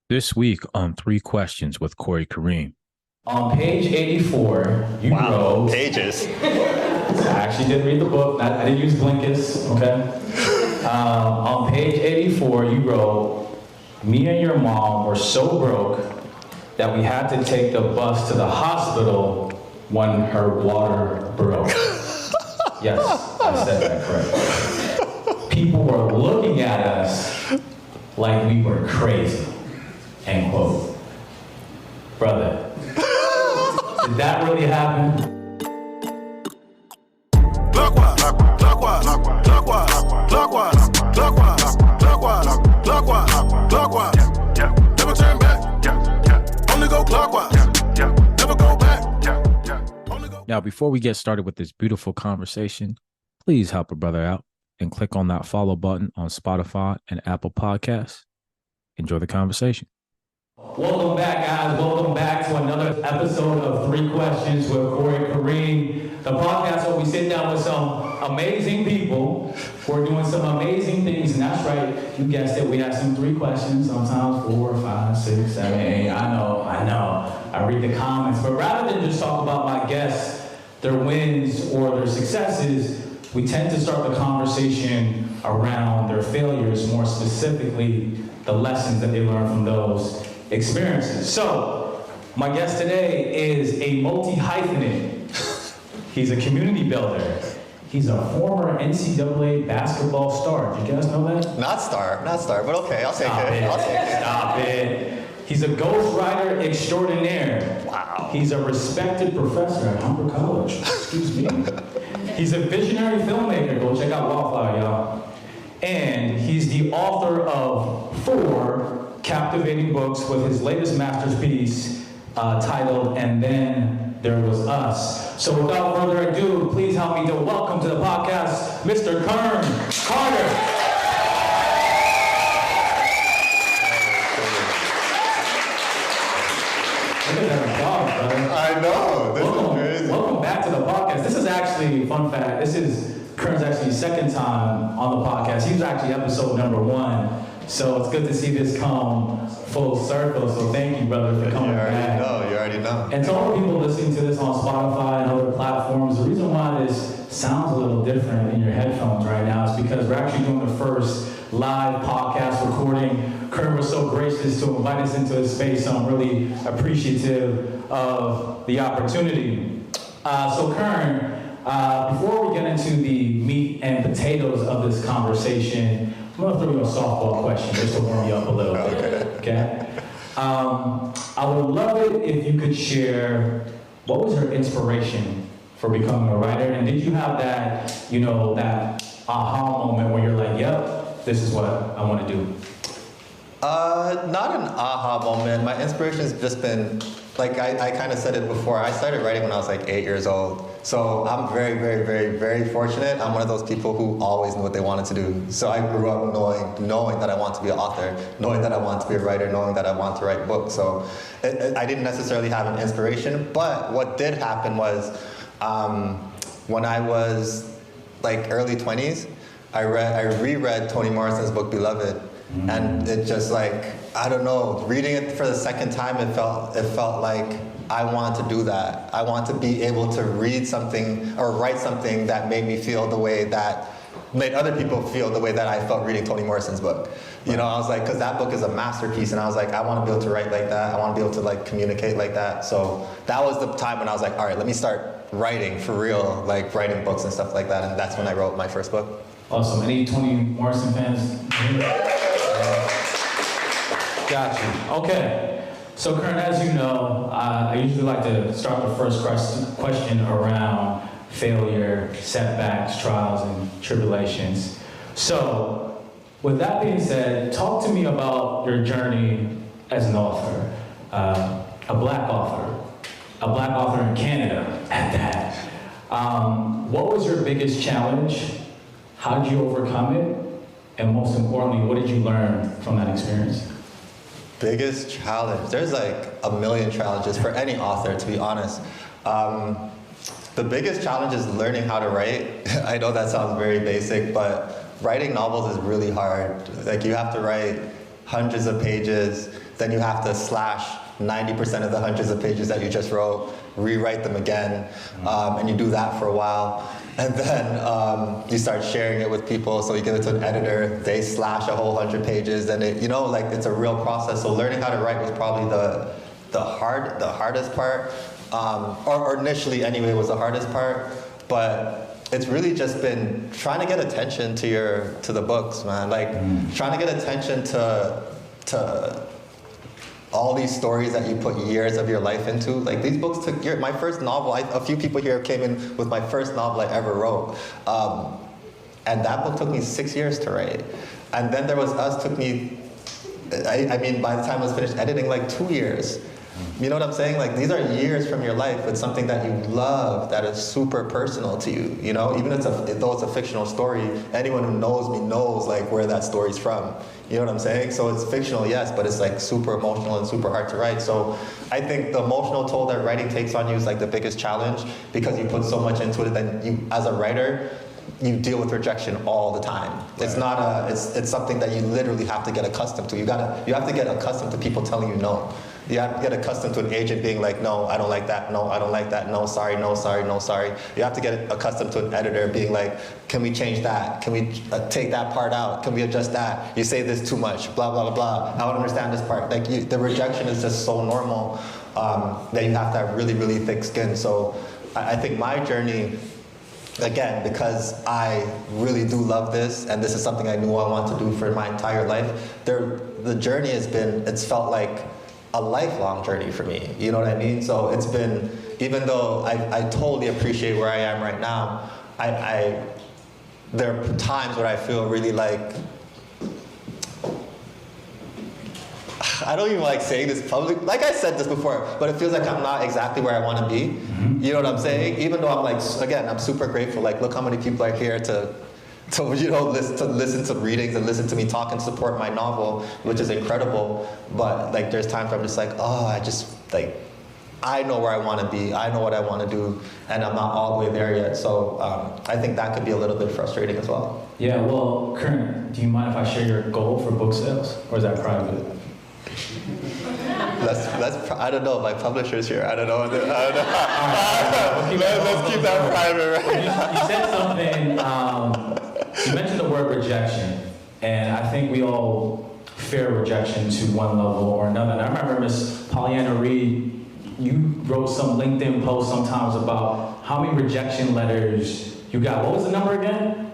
This week on Three Questions with Corey Kareem. On page 84, you wrote... Pages. I actually did read the book. I didn't use Blinkist, okay? On page 84, you wrote, me and your mom were so broke that we had to take the bus to the hospital when her water broke. Yes, I said that correct. People were looking at us like we were crazy. End quote. Brother, did that really happen? Clockwise, clockwise, clockwise, clockwise, clockwise, clockwise, clockwise, clockwise. Never turn back. Only go clockwise. Never go back. Now, before we get started with this beautiful conversation, please help a brother out and click on that follow button on Spotify and Apple Podcasts. Enjoy the conversation. Welcome back, guys. Welcome back to another episode of Three Questions with Corey Kareem, the podcast where we sit down with some amazing people who are doing some amazing things. And that's right, you guessed it. We have some 3 questions, sometimes 4, 5, 6, 7, 8. I know. I read the comments. But rather than just talk about my guests, their wins or their successes, we tend to start the conversation around their failures, more specifically, the lessons that they learned from those experiences. So, my guest today is a multi-hyphenate. He's a community builder. He's a former NCAA basketball star. Did you guys know that? Not star, but okay, I'll take it. I'll take it. Stop it. He's a ghostwriter extraordinaire. Wow. He's a respected professor at Humber College. Excuse me. He's a visionary filmmaker. Go check out Wildflower, y'all. And he's the author of 4 captivating books, with his latest masterpiece titled And Then There Was Us. So without further ado, please help me to welcome to the podcast, Mr. Kern Carter. Look at that applause, brother. I know, this is crazy. Welcome back to the podcast. This is actually, fun fact, Kern's actually second time on the podcast. He was actually episode number 1. So it's good to see this come full circle. So thank you, brother, for coming back. You already know. And to all the people listening to this on Spotify and other platforms, the reason why this sounds a little different in your headphones right now is because we're actually doing the first live podcast recording. Kern was so gracious to invite us into his space, so I'm really appreciative of the opportunity. So Kern, before we get into the meat and potatoes of this conversation, I'm going to throw you a softball question just to warm you up a little bit, okay? I would love it if you could share what was your inspiration for becoming a writer, and did you have that, that aha moment where you're like, yep, this is what I want to do? Not an aha moment. My inspiration has just been, like I kind of said it before, I started writing when I was like 8 years old. So I'm very, very, very, very fortunate. I'm one of those people who always knew what they wanted to do. So I grew up knowing that I want to be an author, knowing that I want to be a writer, knowing that I want to write books. So I didn't necessarily have an inspiration, but what did happen was when I was like early 20s, I reread Toni Morrison's book, Beloved. And it just like, I don't know, reading it for the second time, it felt like I want to do that. I want to be able to read something or write something that made me feel the way that made other people feel the way that I felt reading Toni Morrison's book. I was like, because that book is a masterpiece, and I was like, I want to be able to write like that. I want to be able to like communicate like that. So that was the time when I was like, all right, let me start writing for real, like writing books and stuff like that. And that's when I wrote my first book. Awesome. Any Toni Morrison fans? Got you. Okay. So, Kern, as you know, I usually like to start the first question around failure, setbacks, trials, and tribulations. So, with that being said, talk to me about your journey as an author, a black author in Canada at that. What was your biggest challenge? How did you overcome it? And most importantly, what did you learn from that experience? Biggest challenge? There's like a million challenges for any author, to be honest. The biggest challenge is learning how to write. I know that sounds very basic, but writing novels is really hard. Like, you have to write hundreds of pages, then you have to slash 90% of the hundreds of pages that you just wrote, rewrite them again, and you do that for a while. And then you start sharing it with people, so you give it to an editor, they slash a whole 100 pages, and it, like it's a real process. So learning how to write was probably the hardest part, or initially anyway was the hardest part, but it's really just been trying to get attention to the books, man. Like trying to get attention to all these stories that you put years of your life into. Like these books took years. My first novel, a few people here came in with my first novel I ever wrote. And that book took me 6 years to write. And then There Was Us took me, I mean, by the time I was finished editing, like 2 years. You know what I'm saying? Like these are years from your life with something that you love, that is super personal to you. Even though it's a fictional story, anyone who knows me knows like where that story's from. You know what I'm saying? So it's fictional, yes, but it's like super emotional and super hard to write. So I think the emotional toll that writing takes on you is like the biggest challenge, because you put so much into it. Then you, as a writer, you deal with rejection all the time. Right. It's not it's something that you literally have to get accustomed to. You have to get accustomed to people telling you no. You have to get accustomed to an agent being like, no, I don't like that, no, I don't like that, no, sorry, no, sorry, no, sorry. You have to get accustomed to an editor being like, can we change that? Can we take that part out? Can we adjust that? You say this too much, blah, blah, blah, blah. I don't understand this part. Like the rejection is just so normal that you have to have really, really thick skin. So I think my journey, again, because I really do love this, and this is something I knew I wanted to do for my entire life, the journey it's felt like a lifelong journey for me, you know what I mean? So it's been, even though I totally appreciate where I am right now, there are times where I feel really like, I don't even like saying this publicly, like I said this before, but it feels like I'm not exactly where I want to be. You know what I'm saying? Even though I'm like, again, I'm super grateful, like look how many people are here to listen to readings and listen to me talk and support my novel, which is incredible. But like there's times where I'm just like, I know where I want to be, I know what I want to do, and I'm not all the way there yet. So I think that could be a little bit frustrating as well. Yeah, well, Kern, do you mind if I share your goal for book sales, or is that private? I don't know, my publisher's here, I don't know. Let's keep that private, right? You said something, you mentioned the word rejection, and I think we all fear rejection to one level or another. And I remember Miss Pollyanna Reed, you wrote some LinkedIn post sometimes about how many rejection letters you got. What was the number again?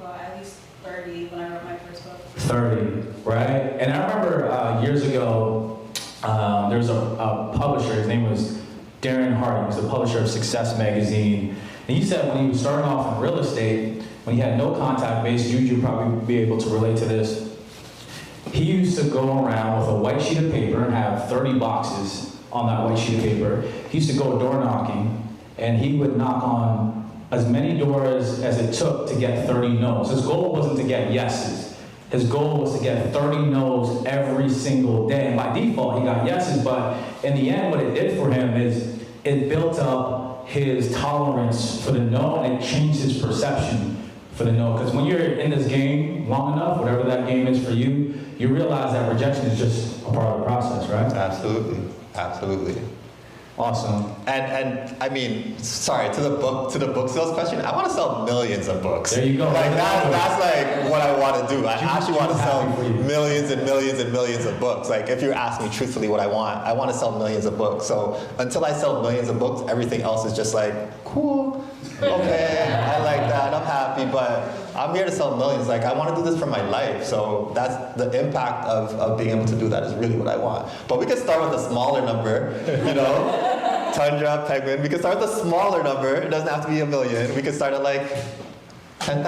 Well, at least 30 when I wrote my first book. 30, right? And I remember years ago, there was a publisher, his name was Darren Hardy, he was the publisher of Success Magazine. And he said when he was starting off in real estate, when he had no contact base, you'd probably be able to relate to this. He used to go around with a white sheet of paper and have 30 boxes on that white sheet of paper. He used to go door knocking, and he would knock on as many doors as it took to get 30 no's. His goal wasn't to get yeses. His goal was to get 30 no's every single day. And by default, he got yeses, but in the end, what it did for him is it built up his tolerance for the no, and it changed his perception for the no. Because when you're in this game long enough, whatever that game is for you, you realize that rejection is just a part of the process, right? Absolutely, absolutely. Awesome. And I mean, sorry, to the book sales question, I want to sell millions of books. There you go. Like that's like what I want to do. I actually want to sell millions and millions and millions of books. Like if you ask me truthfully what I want to sell millions of books. So until I sell millions of books, everything else is just like, cool, okay, I like that, I'm happy, but I'm here to sell millions. Like I want to do this for my life. So that's the impact of being able to do that is really what I want. But we could start with a smaller number, you know? Tundra, Penguin, we could start with a smaller number. It doesn't have to be a million. We could start at like 10,000.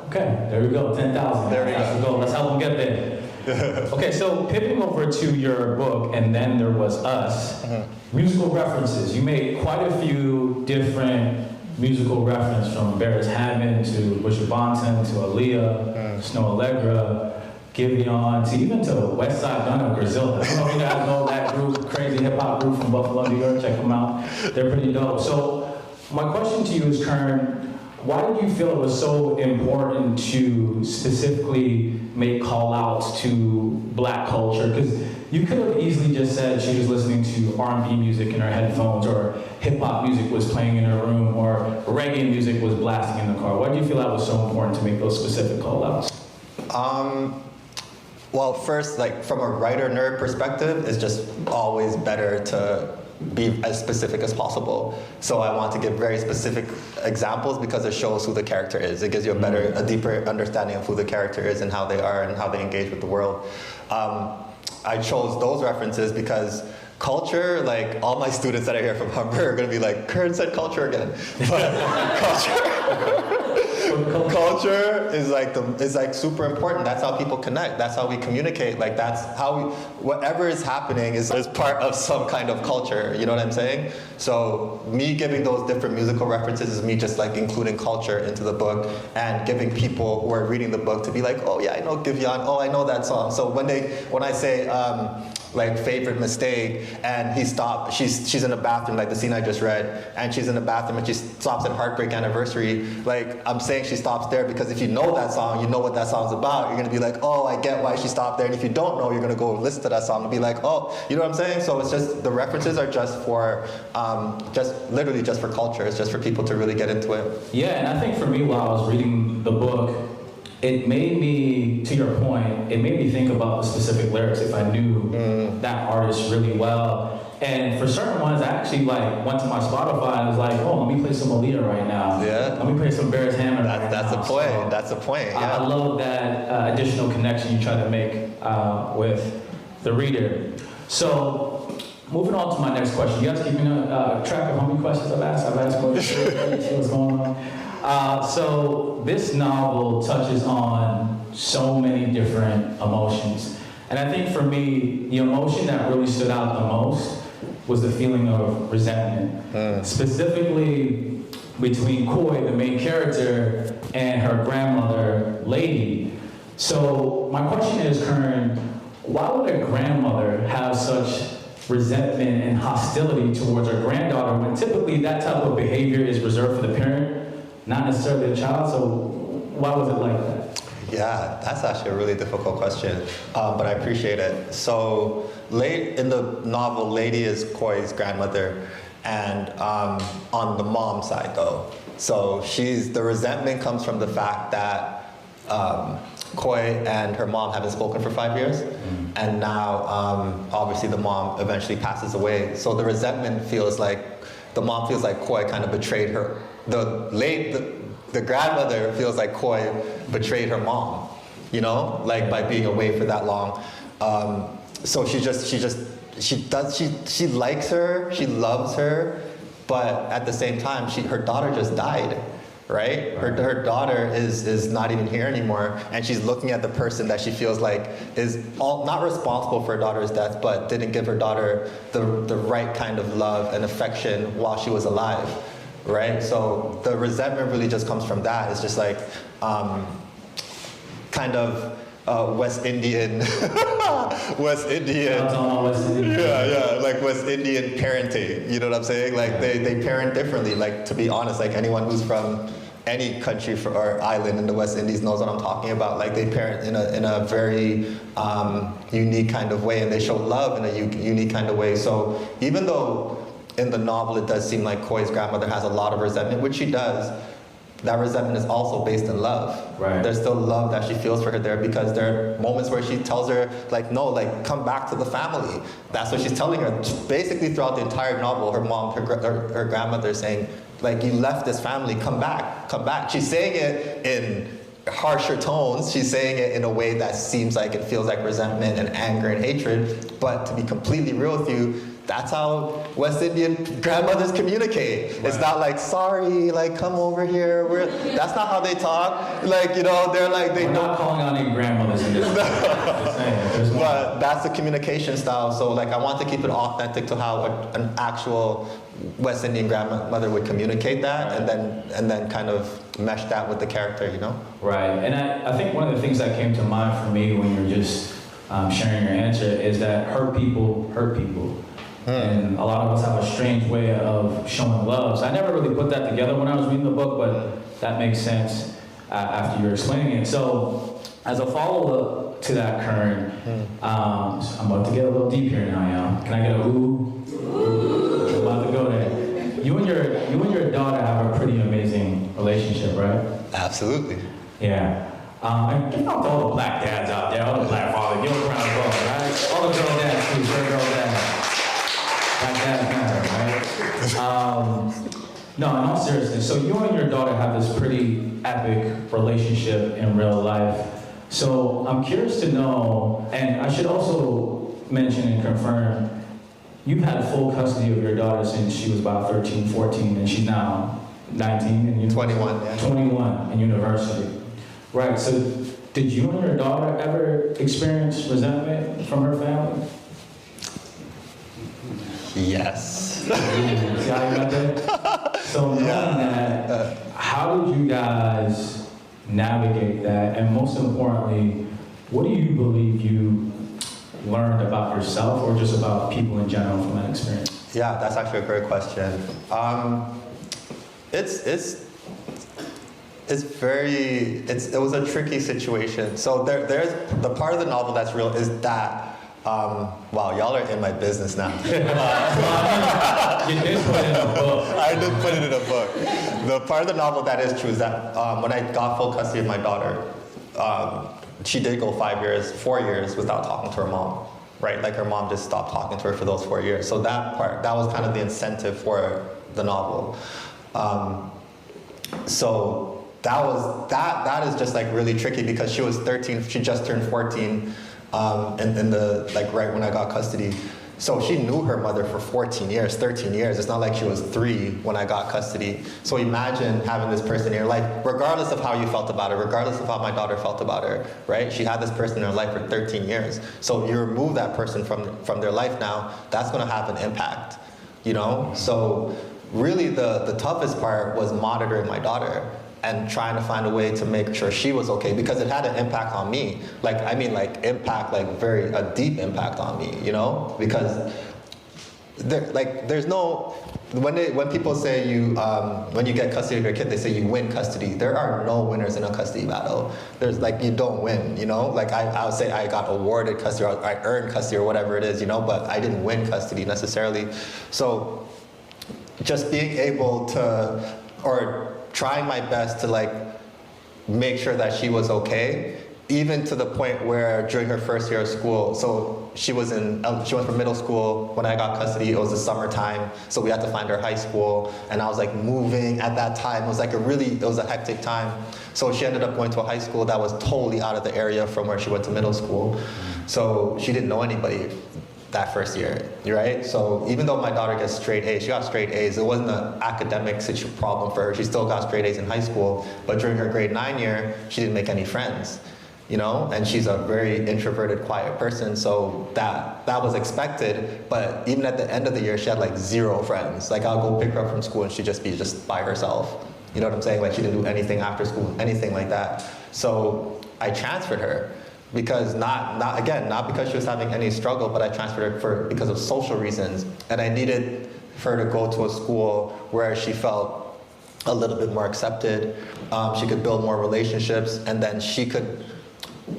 Okay, there we go, 10,000. There we go. Let's help them get there. Okay, so pivoting over to your book, And Then There Was Us, musical references. You made quite a few different musical references, from Barris Hammond to Butcher Bonton to Aaliyah, Snow Allegra, Giveon, to even to West Side Gun and Griselda. I don't know if you guys know that group, crazy hip hop group from Buffalo, New York. Check them out. They're pretty dope. So my question to you is, Kern, why did you feel it was so important to specifically make call outs to Black culture? Because You could have easily just said she was listening to R&B music in her headphones, or hip-hop music was playing in her room, or reggae music was blasting in the car. Why do you feel that was so important to make those specific call-outs? Well, first, like from a writer nerd perspective, it's just always better to be as specific as possible. So I want to give very specific examples because it shows who the character is. It gives you a deeper understanding of who the character is and how they are and how they engage with the world. I chose those references because culture, like all my students that are here from Humber are going to be like, Kern said culture again. But culture is like super important. That's how people connect. That's how we communicate. Like that's how whatever is happening is part of some kind of culture. You know what I'm saying? So me giving those different musical references is me just like including culture into the book and giving people who are reading the book to be like, oh yeah, I know Giveon. Oh, I know that song. So when I say like favorite mistake, and she's in a bathroom, like the scene I just read, and she's in a bathroom and she stops at Heartbreak Anniversary, like I'm saying she stops there because if you know that song, you know what that song's about, you're gonna be like, oh, I get why she stopped there, and if you don't know, you're gonna go listen to that song and be like, oh, you know what I'm saying? So it's just, the references are just for, literally just for culture, it's just for people to really get into it. Yeah, and I think for me, while I was reading the book, it made me, to your point, it made me think about the specific lyrics if I knew that artist really well. And for certain ones, I actually like went to my Spotify and was like, oh, let me play some Aaliyah right now. Yeah. Let me play some Barris Hammond right That's now. a point. So That's a point. Yeah. I love that additional connection you try to make with the reader. So moving on to my next question. You guys keeping track of how many questions I've asked? I've asked questions. See what's going on. So this novel touches on so many different emotions. And I think for me, the emotion that really stood out the most was the feeling of resentment. Specifically between Koi, the main character, and her grandmother, Lady. So my question is, Kern, why would a grandmother have such resentment and hostility towards her granddaughter when typically that type of behavior is reserved for the parent, not necessarily the child? So why was it like that? Yeah, that's actually a really difficult question, but I appreciate it. So late in the novel, Lady is Koi's grandmother, and on the mom side though. So the resentment comes from the fact that Koi and her mom haven't spoken for 5 years, and now obviously the mom eventually passes away. So the resentment feels like, the mom feels like Koi kind of betrayed her. The grandmother feels like Koi betrayed her mom, you know, like by being away for that long. So she likes her, she loves her, but at the same time, her daughter just died, right? Her daughter is not even here anymore, and she's looking at the person that she feels like is not responsible for her daughter's death, but didn't give her daughter the right kind of love and affection while she was alive. Right, so the resentment really just comes from that. It's just like kind of West Indian, like West Indian parenting. You know what I'm saying? Like they parent differently. Like, to be honest, like anyone who's from any country or island in the West Indies knows what I'm talking about. Like they parent in a very unique kind of way, and they show love in a unique kind of way. So even though in the novel it does seem like Koi's grandmother has a lot of resentment, which she does, that resentment is also based in love. Right. There's still love that she feels for her there, because there are moments where she tells her, like, no, like, come back to the family. That's what she's telling her. Basically throughout the entire novel, her mom, her grandmother is saying, like, you left this family, come back, come back. She's saying it in harsher tones. She's saying it in a way that seems like it feels like resentment and anger and hatred. But to be completely real with you, that's how West Indian grandmothers communicate. Right. It's not like, sorry, like, come over here. That's not how they talk. Like, you know, they're like, We're not calling on any grandmothers in this. But that's the communication style. So, like, I want to keep it authentic to how an actual West Indian grandmother would communicate that, right. and then kind of mesh that with the character, you know? Right, and I think one of the things that came to mind for me when you're just sharing your answer is that hurt people hurt people. And a lot of us have a strange way of showing love. So I never really put that together when I was reading the book, but that makes sense after you're explaining it. So as a follow-up to that, Kern. I'm about to get a little deep here now, y'all. Can I get a ooh? I'm about to go there. You and your daughter have a pretty amazing relationship, right? Absolutely. Yeah. And give up to all the black dads out there, all the black fathers. Give them a round of applause, right? All the girl dads too, girl dads. Black dads matter, right? No, in all seriousness, so you and your daughter have this pretty epic relationship in real life. So I'm curious to know, and I should also mention and confirm, you've had full custody of your daughter since she was about 13, 14, and she's now 19 in university. 21, yeah. 21 in university. Right, so did you and your daughter ever experience resentment from her family? Yes. See how you got that? So knowing that, how did you guys navigate that? And most importantly, what do you believe you learned about yourself or just about people in general from that experience? Yeah, that's actually a great question. It was a tricky situation. So there's the part of the novel that's real is that, wow, y'all are in my business now. You did put it in a book. I did put it in a book. The part of the novel that is true is that when I got full custody of my daughter, she did go 4 years without talking to her mom, right? Like her mom just stopped talking to her for those 4 years. So that was kind of the incentive for the novel. So that is just like really tricky because she was 13, she just turned 14, right when I got custody. So she knew her mother for 13 years. It's not like she was 3 when I got custody. So imagine having this person in your life, regardless of how you felt about her, regardless of how my daughter felt about her, right? She had this person in her life for 13 years. So you remove that person from their life now, that's gonna have an impact, you know? So really the toughest part was monitoring my daughter and trying to find a way to make sure she was okay because it had an impact on me. A deep impact on me, you know? Because there's no, when people say when you get custody of your kid, they say you win custody. There are no winners in a custody battle. There's you don't win, you know? I would say I got awarded custody or I earned custody or whatever it is, you know, but I didn't win custody necessarily. So just being able to, or trying my best to make sure that she was okay, even to the point where during her first year of school, so she went from middle school. When I got custody, it was the summertime, so we had to find her high school, and I was moving at that time. It was it was a hectic time. So she ended up going to a high school that was totally out of the area from where she went to middle school. So she didn't know anybody that first year, right? So even though my daughter gets straight A's, she got straight A's, it wasn't an academic problem for her. She still got straight A's in high school, but during her grade 9 year, she didn't make any friends, you know? And she's a very introverted, quiet person, so that was expected, but even at the end of the year, she had 0 friends. I'll go pick her up from school and she'd just be by herself. You know what I'm saying? She didn't do anything after school, anything like that. So I transferred her. Because not because she was having any struggle, but I transferred her because of social reasons. And I needed her to go to a school where she felt a little bit more accepted, she could build more relationships, and then she could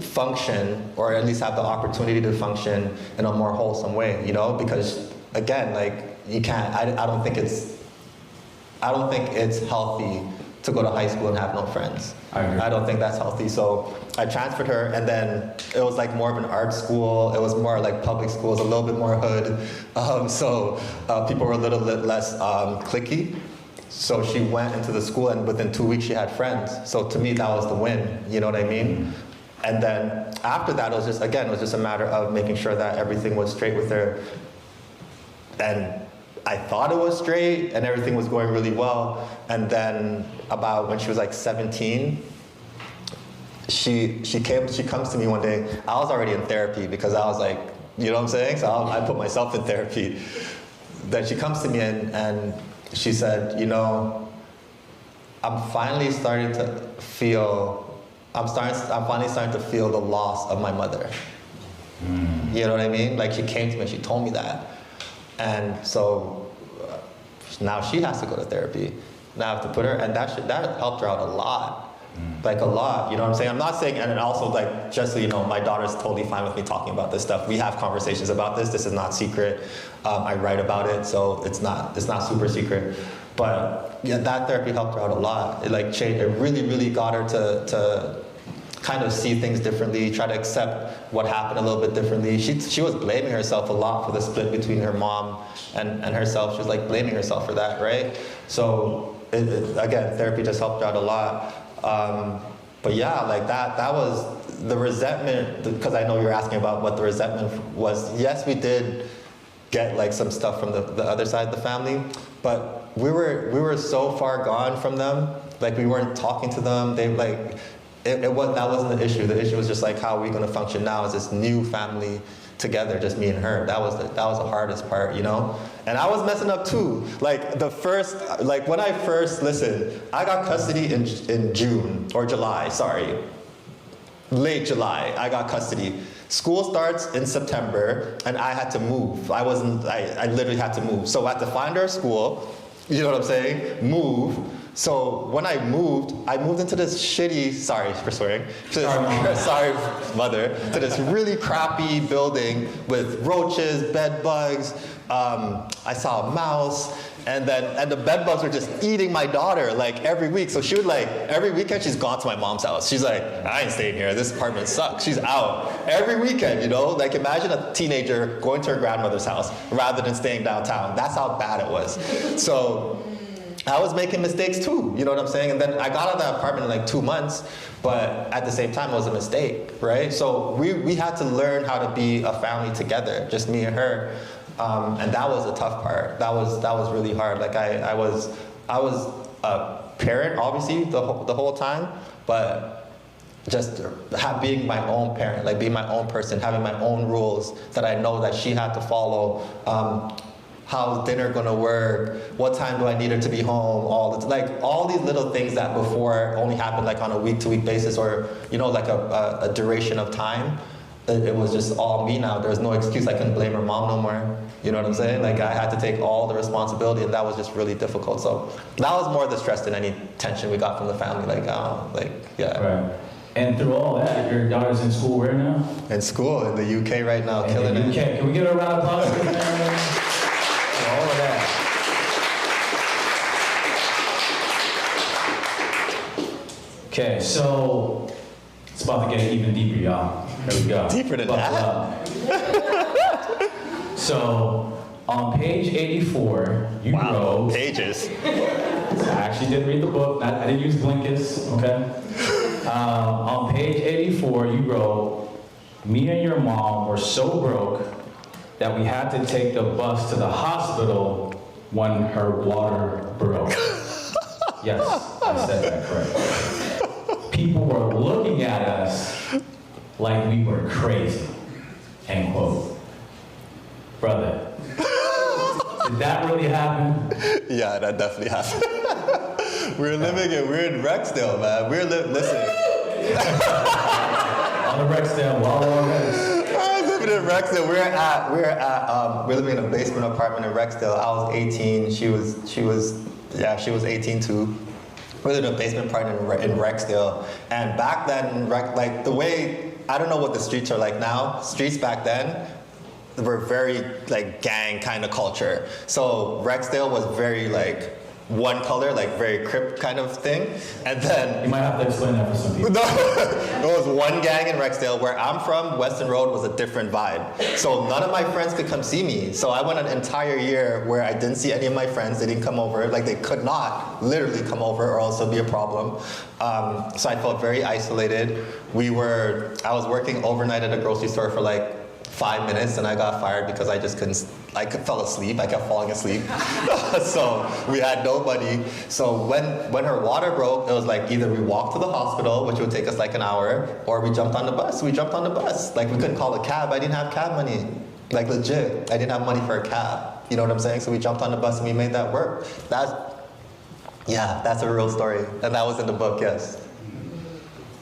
function, or at least have the opportunity to function in a more wholesome way, you know? Because again, you can't, I don't think it's healthy to go to high school and have no friends. I don't think that's healthy. So I transferred her, and then it was more of an art school. It was more public schools, a little bit more hood. So people were a little bit less cliquey. So she went into the school, and within 2 weeks she had friends. So to me, that was the win. You know what I mean? And then after that, it was just a matter of making sure that everything was straight with her. And I thought it was straight and everything was going really well. And then about when she was 17, she comes to me one day. I was already in therapy because I was you know what I'm saying? So I put myself in therapy. Then she comes to me and she said, you know, I'm finally starting to feel the loss of my mother. You know what I mean? She came to me and she told me that. And so now she has to go to therapy. Now I have to put her, and that helped her out a lot. Like a lot, you know what I'm saying? I'm not saying, and also like, just so you know, my daughter's totally fine with me talking about this stuff. We have conversations about this. This is not secret. I write about it, so it's not super secret. But yeah, that therapy helped her out a lot. It like changed, it really got her to kind of see things differently, try to accept what happened a little bit differently. She was blaming herself a lot for the split between her mom and herself. She was like blaming herself for that, right? So again, therapy just helped her out a lot. But yeah, like that was the resentment, because I know you're asking about what the resentment was. Yes, we did get like some stuff from the other side of the family, but we were so far gone from them, like we weren't talking to them. They like, that wasn't the issue. The issue was just like, how are we gonna function now as this new family together, just me and her. That was the hardest part, you know? And I was messing up too. Like when I first listened, I got custody in June, or July, sorry. Late July, I got custody. School starts in September, and I had to move. I literally had to move. So I had to find her a school, you know what I'm saying? Move. So when I moved into this shitty, sorry for swearing, sorry mother, to this really crappy building with roaches, bed bugs. I saw a mouse, and the bed bugs were just eating my daughter like every week. So she would like, every weekend she's gone to my mom's house. She's like, I ain't staying here, this apartment sucks. She's out every weekend, you know? Like imagine a teenager going to her grandmother's house rather than staying downtown. That's how bad it was. So I was making mistakes too, you know what I'm saying? And then I got out of that apartment in like 2 months, but at the same time it was a mistake, right? So we had to learn how to be a family together, just me and her. And that was a tough part. That was really hard. Like I was a parent, obviously, the whole time, but just being my own parent, like being my own person, having my own rules that I know that she had to follow. How's dinner gonna work? What time do I need her to be home? All these little things that before only happened like on a week-to-week basis, or you know, like a duration of time. It was just all me now. There was no excuse. I couldn't blame her mom no more. You know what I'm saying? Like I had to take all the responsibility, and that was just really difficult. So that was more the stress than any tension we got from the family. Yeah. Right. And through all that, your daughter's in school where now? In school in the UK right now, killing it. UK. Can we get a round of applause for that? All of that. Okay, so it's about to get even deeper, y'all. There we go. Deeper than that? So, on page 84, you wrote... Pages. I actually did read the book. I didn't use Blinkist, okay? On page 84, you wrote, me and your mom were so broke that we had to take the bus to the hospital when her water broke. Yes, I said that correctly. People were looking at us like we were crazy, end quote. Brother, did that really happen? Yeah, that definitely happened. we're in Rexdale, man. Listen. On the Rexdale, while we're on this. I was living in Rexdale. We're living in a basement apartment in Rexdale. I was 18. She was 18 too. We lived in a basement apartment in Rexdale. And back then, like the way, I don't know what the streets are like now. Streets back then were very like gang kind of culture. So Rexdale was very like one color, like very Crip kind of thing. And then... You might have to explain that for some people. No, it was one gang in Rexdale. Where I'm from, Weston Road was a different vibe. So none of my friends could come see me. So I went an entire year where I didn't see any of my friends. They didn't come over. Like they could not literally come over or else it'd be a problem. So I felt very isolated. I was working overnight at a grocery store for like 5 minutes, and I got fired because I just couldn't, I fell asleep, I kept falling asleep. So we had nobody. So when her water broke, it was like either we walked to the hospital, which would take us like an hour, or we jumped on the bus. We jumped on the bus. Like we couldn't call a cab. I didn't have cab money. Like legit, I didn't have money for a cab. You know what I'm saying? So we jumped on the bus and we made that work. That's a real story. And that was in the book, yes.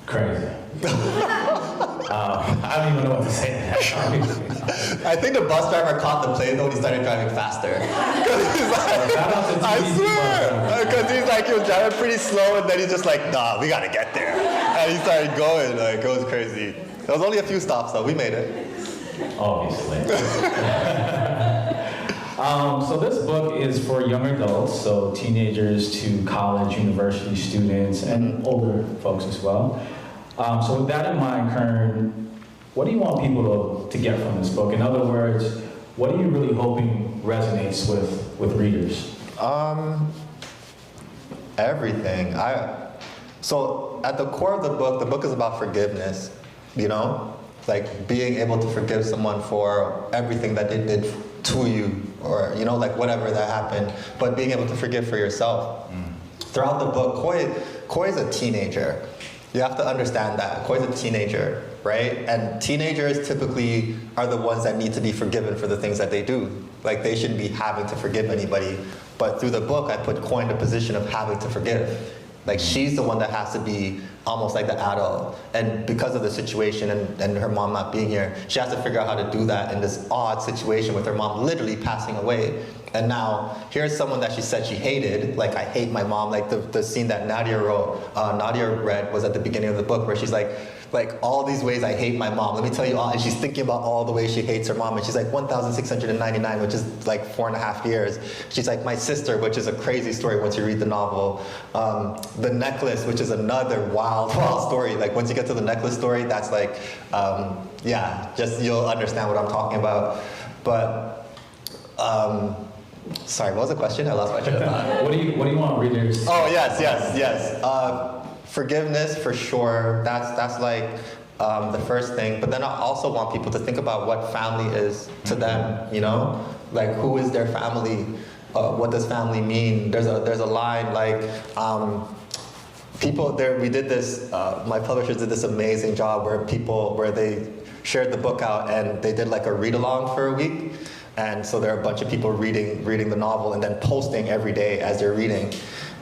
Crazy. I don't even know what to say to that. I think the bus driver caught the plane though when he started driving faster. I swear! Because he's like, he was driving pretty slow and then he's just like, nah, we gotta get there. And he started going, like, it was crazy. It was only a few stops though, we made it. Obviously. So this book is for young adults, so teenagers to college, university students, and older folks as well. So with that in mind, Kern, what do you want people to get from this book? In other words, what are you really hoping resonates with readers? Everything. So at the core of the book is about forgiveness, you know? Like being able to forgive someone for everything that they did to you, or, you know, like whatever that happened, but being able to forgive for yourself. Throughout the book, Koi is a teenager. You have to understand that. Koi's a teenager, right? And teenagers typically are the ones that need to be forgiven for the things that they do. Like, they shouldn't be having to forgive anybody. But through the book, I put Koi in the position of having to forgive. Like, she's the one that has to be almost like the adult. And because of the situation and her mom not being here, she has to figure out how to do that in this odd situation with her mom literally passing away. And now, here's someone that she said she hated, like, I hate my mom. Like, the scene that Nadia read was at the beginning of the book, where she's like all these ways I hate my mom. Let me tell you all, and she's thinking about all the ways she hates her mom, and she's like 1,699, which is like 4.5 years. She's like, my sister, which is a crazy story once you read the novel. The necklace, which is another wild story. Like, once you get to the necklace story, that's like, yeah, just you'll understand what I'm talking about. But, sorry, what was the question? I lost my train of thought. What do you want readers? Oh, yes. Forgiveness, for sure. That's like the first thing. But then I also want people to think about what family is to them, you know? Like, who is their family? What does family mean? There's a line like, people there, we did this, my publishers did this amazing job where they shared the book out and they did like a read-along for a week. And so there are a bunch of people reading the novel and then posting every day as they're reading.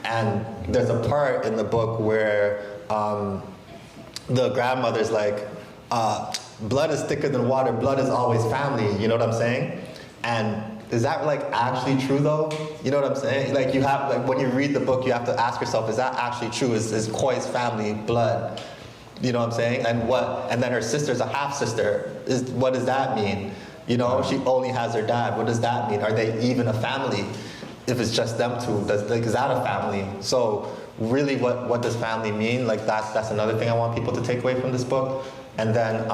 And there's a part in the book where the grandmother's like, blood is thicker than water, blood is always family, you know what I'm saying? And is that like actually true though? You know what I'm saying? Like, you have, like, when you read the book, you have to ask yourself, is that actually true? Is Koi's family blood? You know what I'm saying? And then her sister's a half-sister. What does that mean? You know, she only has her dad. What does that mean? Are they even a family? If it's just them two, is that a family? So really, what does family mean? Like, that's another thing I want people to take away from this book. And then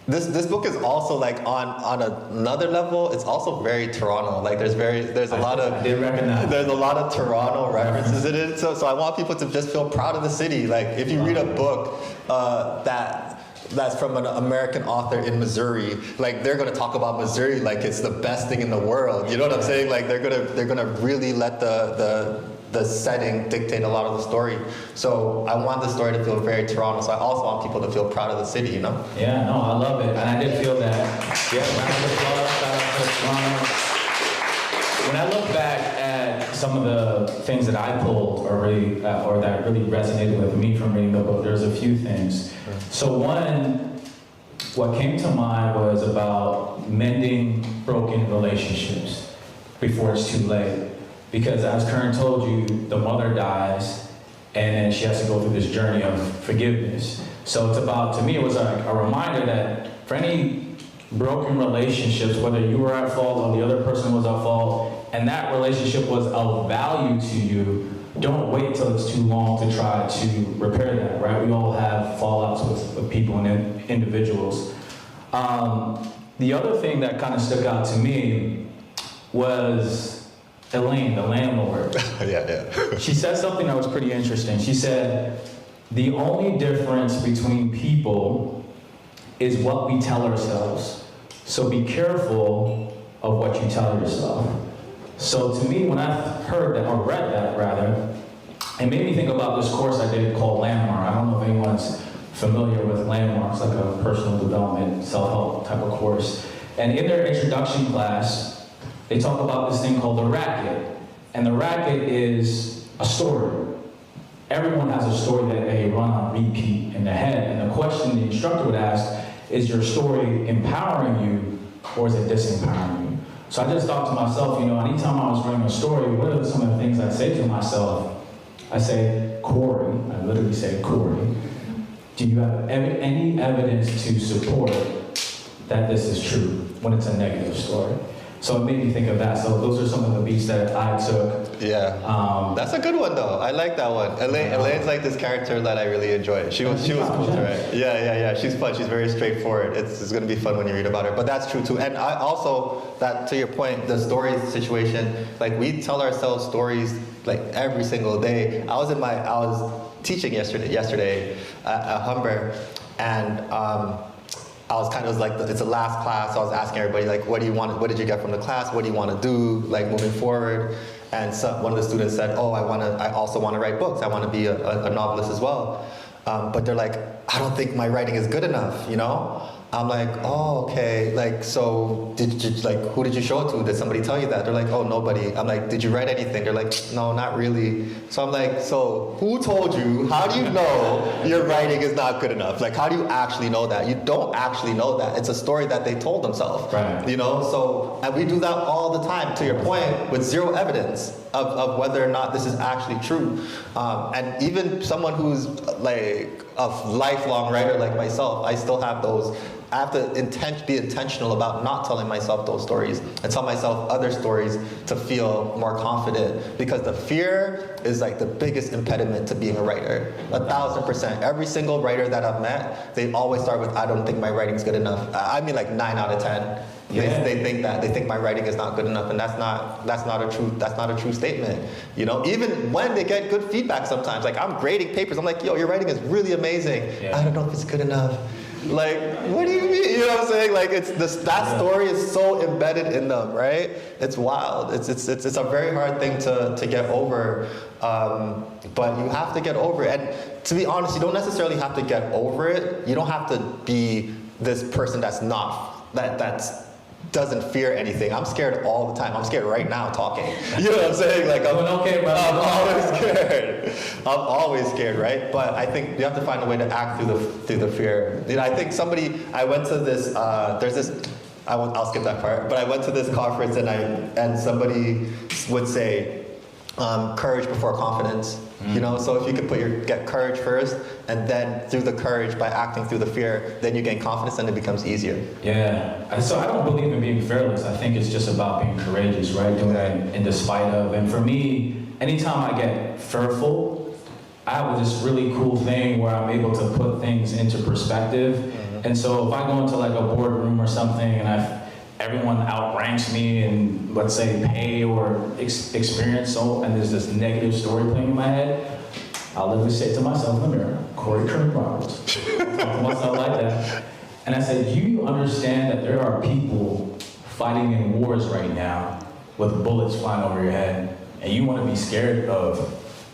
this book is also like on another level. It's also very Toronto. Like, there's a lot of Toronto references in it. So I want people to just feel proud of the city. Like, if you read a book that's from an American author in Missouri, like, they're gonna talk about Missouri like it's the best thing in the world. You know what I'm saying? Like, they're gonna really let the setting dictate a lot of the story. So I want the story to feel very Toronto. So I also want people to feel proud of the city, you know? Yeah, no, I love it. And I did feel that. Yeah, round of applause, shout out to Toronto. When I look back at some of the things that I pulled or that really resonated with me from reading the book, there's a few things. So one, what came to mind was about mending broken relationships before it's too late. Because as Kern told you, the mother dies, and then she has to go through this journey of forgiveness. So it's about, to me, it was a reminder that for any broken relationships, whether you were at fault or the other person was at fault, and that relationship was of value to you, don't wait till it's too long to try to repair that, right? We all have fallouts with people and individuals. The other thing that kind of stuck out to me was Elaine, the landlord. Yeah. She said something that was pretty interesting. She said, the only difference between people is what we tell ourselves. So be careful of what you tell yourself. So to me, when I heard that, or read that rather, it made me think about this course I did called Landmark. I don't know if anyone's familiar with Landmark. It's like a personal development, self-help type of course. And in their introduction class, they talk about this thing called the racket. And the racket is a story. everyone has a story that they run on repeat in their head. And the question the instructor would ask, is your story empowering you or is it disempowering you? So I just thought to myself, anytime I was writing a story, what are some of the things I say to myself? I say, Corey, I literally say, Corey, do you have any evidence to support that this is true when it's a negative story? So it made me think of that. So those are some of the beats that I took. Yeah. That's a good one though. I like that one. Elaine's like this character that I really enjoy. She was cool to write. Yeah. She's fun. She's very straightforward. It's gonna be fun when you read about her. But that's true too. And I also, that to your point, the story situation, like we tell ourselves stories like every single day. I was teaching yesterday at Humber, and I was kind of like, it's the last class, so I was asking everybody, like, what did you get from the class? What do you want to do, like, moving forward? And so one of the students said, oh, I also want to write books. I want to be a novelist as well. But they're like, I don't think my writing is good enough, I'm like, oh, okay. Like, so who did you show it to? Did somebody tell you that? They're like, oh, nobody. I'm like, did you write anything? They're like, no, not really. So I'm like, so who told you? How do you know your writing is not good enough? Like, how do you actually know that? You don't actually know that. It's a story that they told themselves. Right. So, and we do that all the time, to your point, with zero evidence of whether or not this is actually true. And even someone who's like a lifelong writer like myself, I still have those. I have to be intentional about not telling myself those stories and tell myself other stories to feel more confident, because the fear is like the biggest impediment to being a writer. 1,000%. Every single writer that I've met, they always start with, I don't think my writing's good enough. I mean like 9 out of 10. Yeah. They think that. They think my writing is not good enough, and that's not a true statement. Even when they get good feedback sometimes, like I'm grading papers, I'm like, yo, your writing is really amazing. Yeah. I don't know if it's good enough. Like, what do you mean? You know what I'm saying? Like, that story is so embedded in them, right? It's wild. It's a very hard thing to get over, but you have to get over it. And to be honest, you don't necessarily have to get over it. You don't have to be this person that's doesn't fear anything. I'm scared all the time. I'm scared right now talking. You know what I'm saying? Like, I'm always scared. I'm always scared, right? But I think you have to find a way to act through the fear. I think I went to this, I'll skip that part, but I went to this conference and somebody would say, courage before confidence. So if you could get courage first, and then through the courage, by acting through the fear, then you gain confidence and it becomes easier. Yeah, so I don't believe in being fearless. I think it's just about being courageous, right? Doing it in despite of. And for me, anytime I get fearful, I have this really cool thing where I'm able to put things into perspective. Mm-hmm. And so if I go into like a boardroom or something and everyone outranks me in, let's say, pay or experience, and there's this negative story playing in my head, I'll literally say to myself in the mirror, Corey Kern Roberts. Talk to myself like that. And I said, do you understand that there are people fighting in wars right now with bullets flying over your head, and you want to be scared of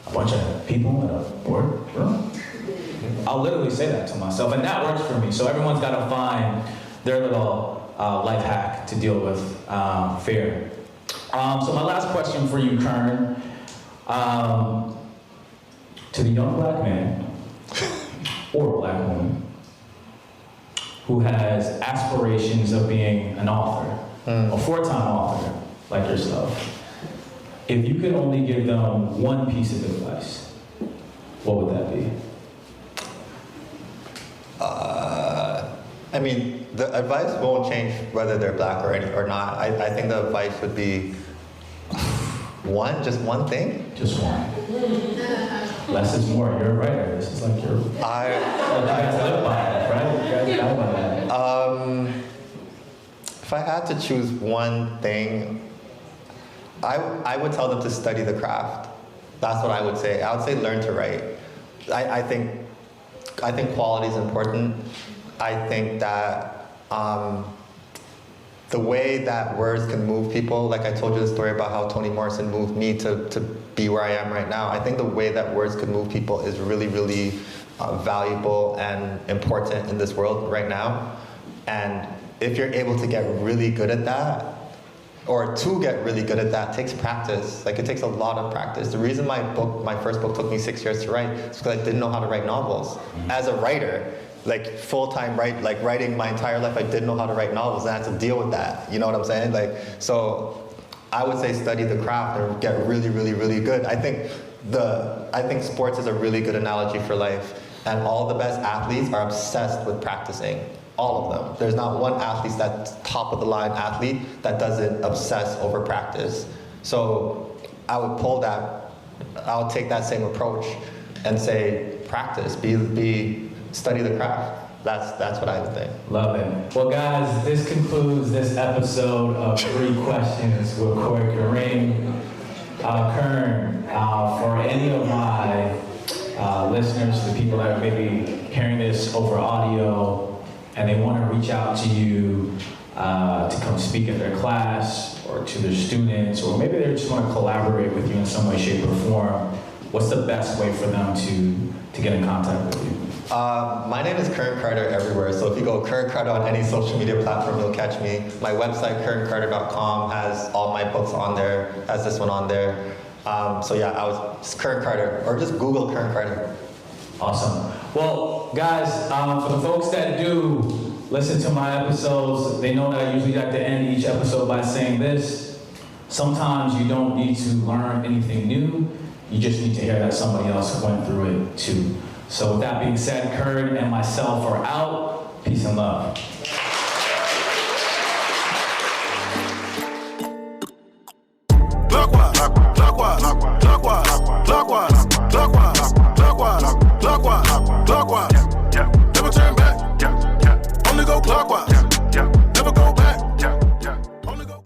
a bunch of people in a boardroom? I'll literally say that to myself, and that works for me. So everyone's got to find their little life hack to deal with fear. So my last question for you, Kern, to the young black man or black woman who has aspirations of being an author, a 4-time author like yourself, if you could only give them one piece of advice, what would that be? I mean, the advice won't change whether they're black or not. I think the advice would be just one thing? Just one. Less is more. You're a writer. This is like your... You guys live by that, right? You guys live by that. If I had to choose one thing, I would tell them to study the craft. That's what I would say. I would say learn to write. I think quality is important. I think that the way that words can move people, like I told you the story about how Toni Morrison moved me to be where I am right now. I think the way that words can move people is really, really valuable and important in this world right now. And if you're able to get really good at that, or to get really good at that takes practice. Like it takes a lot of practice. The reason my first book took me 6 years to write is because I didn't know how to write novels. As a writer, like full-time writing my entire life, I didn't know how to write novels, and I had to deal with that. You know what I'm saying? Like, so I would say study the craft and get really, really, really good. I think sports is a really good analogy for life, and all the best athletes are obsessed with practicing. All of them. There's not one athlete that's top of the line athlete that doesn't obsess over practice. So I would take that same approach and say practice, study the craft. That's what I would think. Love it. Well, guys, this concludes this episode of 3 Questions with Corey Kern. Kern, for any of my listeners, the people that are maybe hearing this over audio, and they want to reach out to you to come speak at their class or to their students, or maybe they just want to collaborate with you in some way, shape, or form, what's the best way for them to get in contact with you? My name is Kern Carter everywhere, so if you go Kern Carter on any social media platform, you'll catch me. My website, kerncarter.com, has all my books on there, has this one on there. So yeah, it's Kern Carter, or just Google Kern Carter. Awesome. Well, guys, for the folks that do listen to my episodes, they know that I usually like to end each episode by saying this. Sometimes you don't need to learn anything new. You just need to hear that somebody else went through it too. So with that being said, Kern and myself are out. Peace and love.